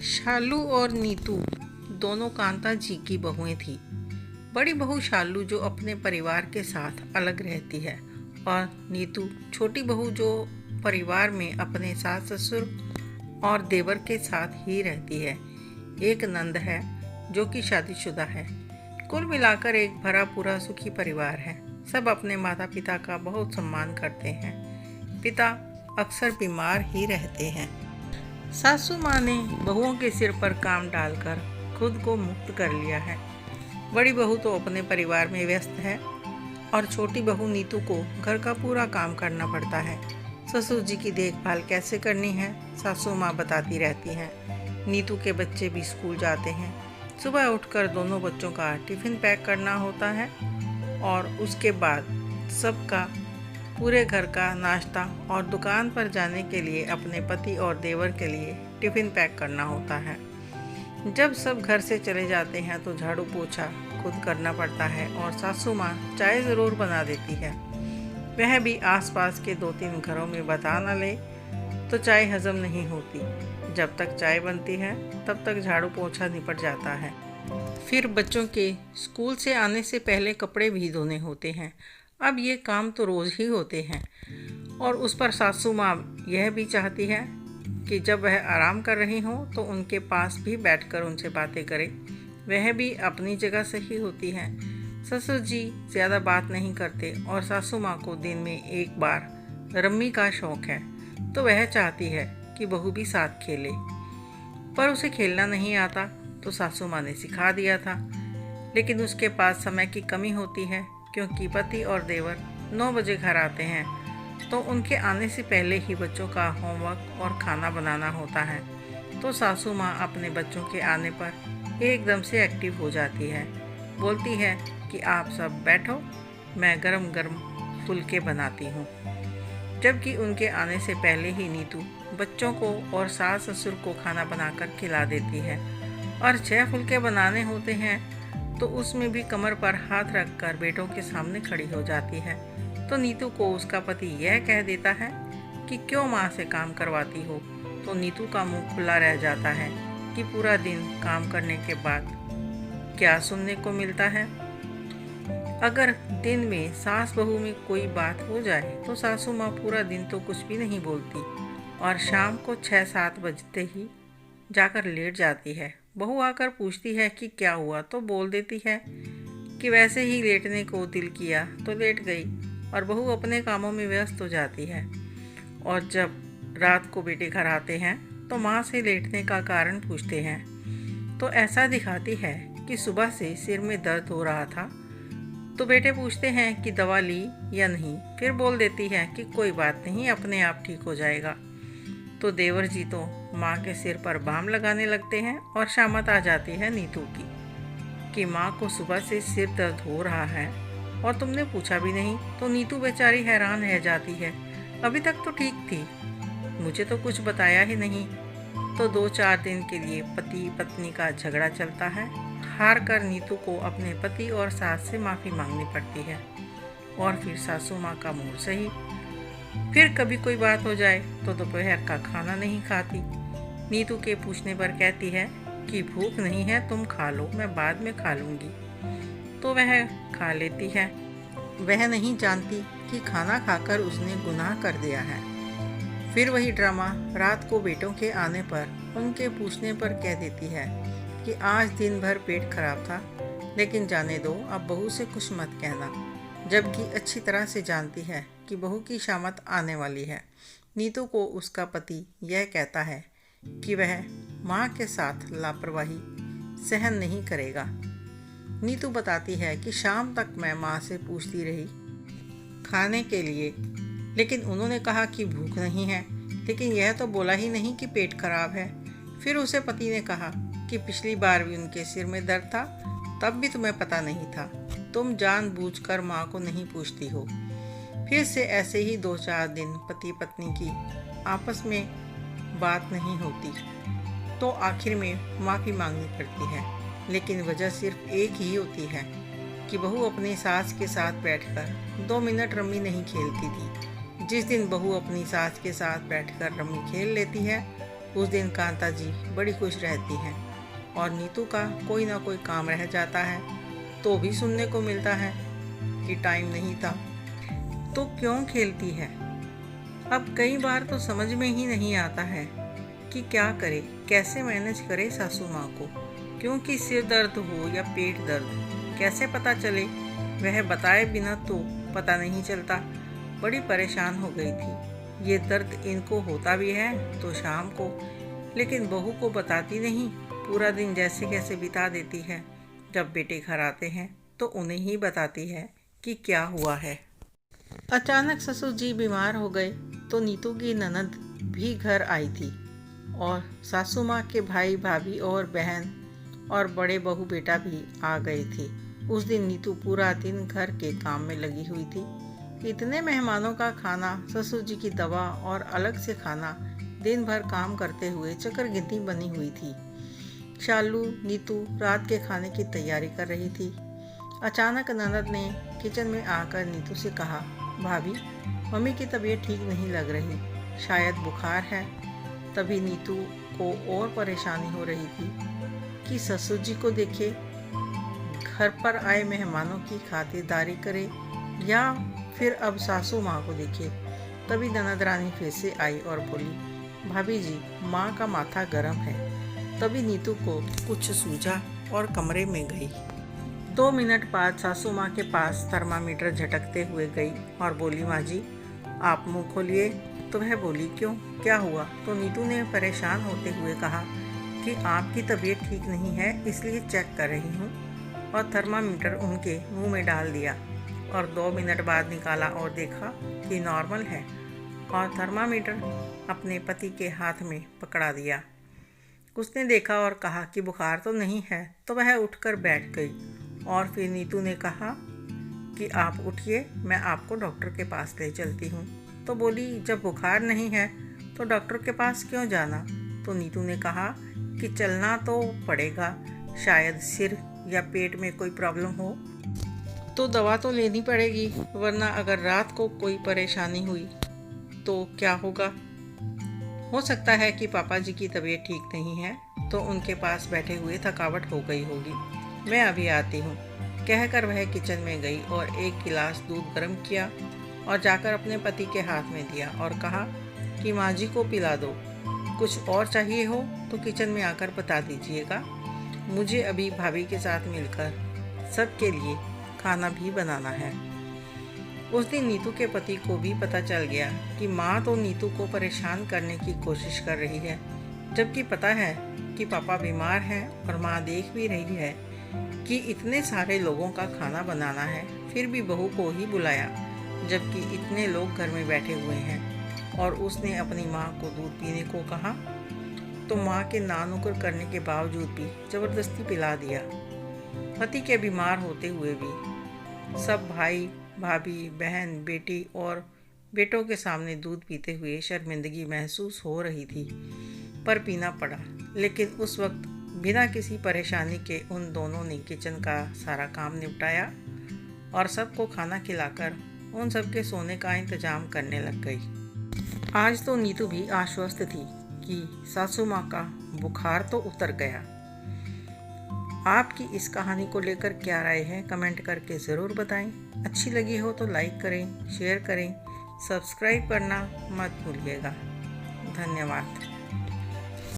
शालू और नीतू दोनों कांता जी की बहुएं थी। बड़ी बहू शालू जो अपने परिवार के साथ अलग रहती है और नीतू छोटी बहू जो परिवार में अपने सास ससुर और देवर के साथ ही रहती है। एक नंद है जो कि शादीशुदा है। कुल मिलाकर एक भरा पूरा सुखी परिवार है। सब अपने माता पिता का बहुत सम्मान करते हैं। पिता अक्सर बीमार ही रहते हैं। सासू माँ ने बहुओं के सिर पर काम डालकर खुद को मुक्त कर लिया है। बड़ी बहू तो अपने परिवार में व्यस्त है और छोटी बहू नीतू को घर का पूरा काम करना पड़ता है। ससुर जी की देखभाल कैसे करनी है सासू माँ बताती रहती हैं। नीतू के बच्चे भी स्कूल जाते हैं। सुबह उठकर दोनों बच्चों का टिफ़िन पैक करना होता है और उसके बाद सबका पूरे घर का नाश्ता और दुकान पर जाने के लिए अपने पति और देवर के लिए टिफ़िन पैक करना होता है। जब सब घर से चले जाते हैं तो झाड़ू पोछा खुद करना पड़ता है और सासू माँ चाय ज़रूर बना देती है। वह भी आसपास के 2-3 घरों में बता न ले तो चाय हजम नहीं होती। जब तक चाय बनती है तब तक झाड़ू पोछा निपट जाता है। फिर बच्चों के स्कूल से आने से पहले कपड़े भी धोने होते हैं। अब ये काम तो रोज़ ही होते हैं और उस पर सासू माँ यह भी चाहती है कि जब वह आराम कर रही हो तो उनके पास भी बैठकर उनसे बातें करें। वह भी अपनी जगह सही होती है। ससुर जी ज़्यादा बात नहीं करते और सासू माँ को दिन में एक बार रम्मी का शौक़ है तो वह चाहती है कि बहू भी साथ खेले, पर उसे खेलना नहीं आता तो सासू माँ ने सिखा दिया था। लेकिन उसके पास समय की कमी होती है क्योंकि पति और देवर 9 बजे घर आते हैं तो उनके आने से पहले ही बच्चों का होमवर्क और खाना बनाना होता है। तो सासू माँ अपने बच्चों के आने पर एकदम से एक्टिव हो जाती है। बोलती है कि आप सब बैठो, मैं गरम गरम फुलके बनाती हूँ। जबकि उनके आने से पहले ही नीतू बच्चों को और सास ससुर को खाना बनाकर खिला देती है और 6 फुलके बनाने होते हैं तो उसमें भी कमर पर हाथ रखकर बेटों के सामने खड़ी हो जाती है। तो नीतू को उसका पति यह कह देता है कि क्यों माँ से काम करवाती हो। तो नीतू का मुंह खुला रह जाता है कि पूरा दिन काम करने के बाद क्या सुनने को मिलता है। अगर दिन में सास बहू में कोई बात हो जाए तो सासू माँ पूरा दिन तो कुछ भी नहीं बोलती और शाम को 6-7 बजते ही जाकर लेट जाती है। बहू आकर पूछती है कि क्या हुआ तो बोल देती है कि वैसे ही लेटने को दिल किया तो लेट गई और बहू अपने कामों में व्यस्त हो जाती है। और जब रात को बेटे घर आते हैं तो माँ से लेटने का कारण पूछते हैं तो ऐसा दिखाती है कि सुबह से सिर में दर्द हो रहा था। तो बेटे पूछते हैं कि दवा ली या नहीं। फिर बोल देती है कि कोई बात नहीं, अपने आप ठीक हो जाएगा। तो देवर जी तो माँ के सिर पर बाम लगाने लगते हैं और शामत आ जाती है नीतू की कि माँ को सुबह से सिर दर्द हो रहा है और तुमने पूछा भी नहीं। तो नीतू बेचारी हैरान रह जाती है, अभी तक तो ठीक थी, मुझे तो कुछ बताया ही नहीं। तो 2-4 दिन के लिए पति पत्नी का झगड़ा चलता है। हार कर नीतू को अपने पति और सास से माफ़ी मांगनी पड़ती है और फिर सासू माँ का मूड सही। फिर कभी कोई बात हो जाए तो दोपहर का खाना नहीं खाती। नीतू के पूछने पर कहती है कि भूख नहीं है, तुम खा लो, मैं बाद में खा लूँगी। तो वह खा लेती है। वह नहीं जानती कि खाना खाकर उसने गुनाह कर दिया है। फिर वही ड्रामा रात को बेटों के आने पर उनके पूछने पर कह देती है कि आज दिन भर पेट खराब था, लेकिन जाने दो, अब बहू से कुछ मत कहना। जबकि अच्छी तरह से जानती है कि बहू की शामत आने वाली है। नीतू को उसका पति यह कहता है कि वह माँ के साथ लापरवाही सहन नहीं करेगा। नीतू बताती है कि शाम तक मैं माँ से पूछती रही खाने के लिए, लेकिन उन्होंने कहा कि भूख नहीं है, लेकिन यह तो बोला ही नहीं कि पेट खराब है। फिर उसे पति ने कहा कि पिछली बार भी उनके सिर में दर्द था, तब भी तुम्हें पता नहीं था, तुम जानबूझकर माँ को नहीं पूछती हो। फिर से ऐसे ही 2-4 दिन पति पत्नी की आपस में बात नहीं होती तो आखिर में माफ़ी मांगनी पड़ती है। लेकिन वजह सिर्फ एक ही होती है कि बहू अपनी सास के साथ बैठकर 2 मिनट रम्मी नहीं खेलती थी। जिस दिन बहू अपनी सास के साथ बैठकर रम्मी खेल लेती है उस दिन कांता जी बड़ी खुश रहती हैं और नीतू का कोई ना कोई काम रह जाता है तो भी सुनने को मिलता है कि टाइम नहीं था। तो क्यों खेलती है? अब कई बार तो समझ में ही नहीं आता है कि क्या करे, कैसे मैनेज करे सासू माँ को, क्योंकि सिर दर्द हो या पेट दर्द कैसे पता चले, वह बताए बिना तो पता नहीं चलता। बड़ी परेशान हो गई थी। ये दर्द इनको होता भी है तो शाम को, लेकिन बहू को बताती नहीं। पूरा दिन जैसे कैसे बिता देती है। जब बेटे घर आते हैं तो उन्हें ही बताती है कि क्या हुआ है। अचानक ससुर जी बीमार हो गए तो नीतू की ननद भी घर आई थी और सासू माँ के भाई भाभी और बहन और बड़े बहू बेटा भी आ गए थे। उस दिन नीतू पूरा दिन घर के काम में लगी हुई थी। इतने मेहमानों का खाना, ससुर जी की दवा और अलग से खाना, दिन भर काम करते हुए चक्कर बनी हुई थी। शालू नीतू रात के खाने की तैयारी कर रही थी। अचानक ननद ने किचन में आकर नीतू से कहा, भाभी, मम्मी की तबीयत ठीक नहीं लग रही, शायद बुखार है। तभी नीतू को और परेशानी हो रही थी कि ससुर जी को देखे, घर पर आए मेहमानों की खातिरदारी करे या फिर अब सासू माँ को देखे। तभी ननद रानी फिर से आई और बोली, भाभी जी, माँ का माथा गर्म है। तभी नीतू को कुछ सूझा और कमरे में गई। 2 मिनट बाद सासू माँ के पास थर्मामीटर झटकते हुए गई और बोली, माँ जी, आप मुँह खोलिए। तो वह बोली, क्यों, क्या हुआ? तो नीतू ने परेशान होते हुए कहा कि आपकी तबीयत ठीक नहीं है, इसलिए चेक कर रही हूँ, और थर्मामीटर उनके मुंह में डाल दिया और 2 मिनट बाद निकाला और देखा कि नॉर्मल है, और थर्मामीटर अपने पति के हाथ में पकड़ा दिया। उसने देखा और कहा कि बुखार तो नहीं है, तो वह उठकर बैठ गई और फिर नीतू ने कहा कि आप उठिए, मैं आपको डॉक्टर के पास ले चलती हूँ। तो बोली, जब बुखार नहीं है तो डॉक्टर के पास क्यों जाना? तो नीतू ने कहा कि चलना तो पड़ेगा, शायद सिर या पेट में कोई प्रॉब्लम हो तो दवा तो लेनी पड़ेगी, वरना अगर रात को कोई परेशानी हुई तो क्या होगा? हो सकता है कि पापा जी की तबीयत ठीक नहीं है तो उनके पास बैठे हुए थकावट हो गई होगी, मैं अभी आती हूँ। कहकर वह किचन में गई और 1 गिलास दूध गर्म किया और जाकर अपने पति के हाथ में दिया और कहा कि माँ जी को पिला दो। कुछ और चाहिए हो तो किचन में आकर बता दीजिएगा, मुझे अभी भाभी के साथ मिलकर सबके लिए खाना भी बनाना है। उस दिन नीतू के पति को भी पता चल गया कि माँ तो नीतू को परेशान करने की कोशिश कर रही है, जबकि पता है कि पापा बीमार हैं और माँ देख भी रही है कि इतने सारे लोगों का खाना बनाना है, फिर भी बहू को ही बुलाया, जबकि इतने लोग घर में बैठे हुए हैं। और उसने अपनी माँ को दूध पीने को कहा तो माँ के नानुकर करने के बावजूद भी ज़बरदस्ती पिला दिया। पति के बीमार होते हुए भी सब भाई भाभी, बहन, बेटी और बेटों के सामने दूध पीते हुए शर्मिंदगी महसूस हो रही थी, पर पीना पड़ा। लेकिन उस वक्त बिना किसी परेशानी के उन दोनों ने किचन का सारा काम निपटाया और सबको खाना खिलाकर उन सबके सोने का इंतजाम करने लग गई। आज तो नीतू भी आश्वस्त थी कि सासू माँ का बुखार तो उतर गया। आपकी इस कहानी को लेकर क्या राय है, कमेंट करके ज़रूर बताएं। अच्छी लगी हो तो लाइक करें, शेयर करें, सब्सक्राइब करना मत भूलिएगा। धन्यवाद।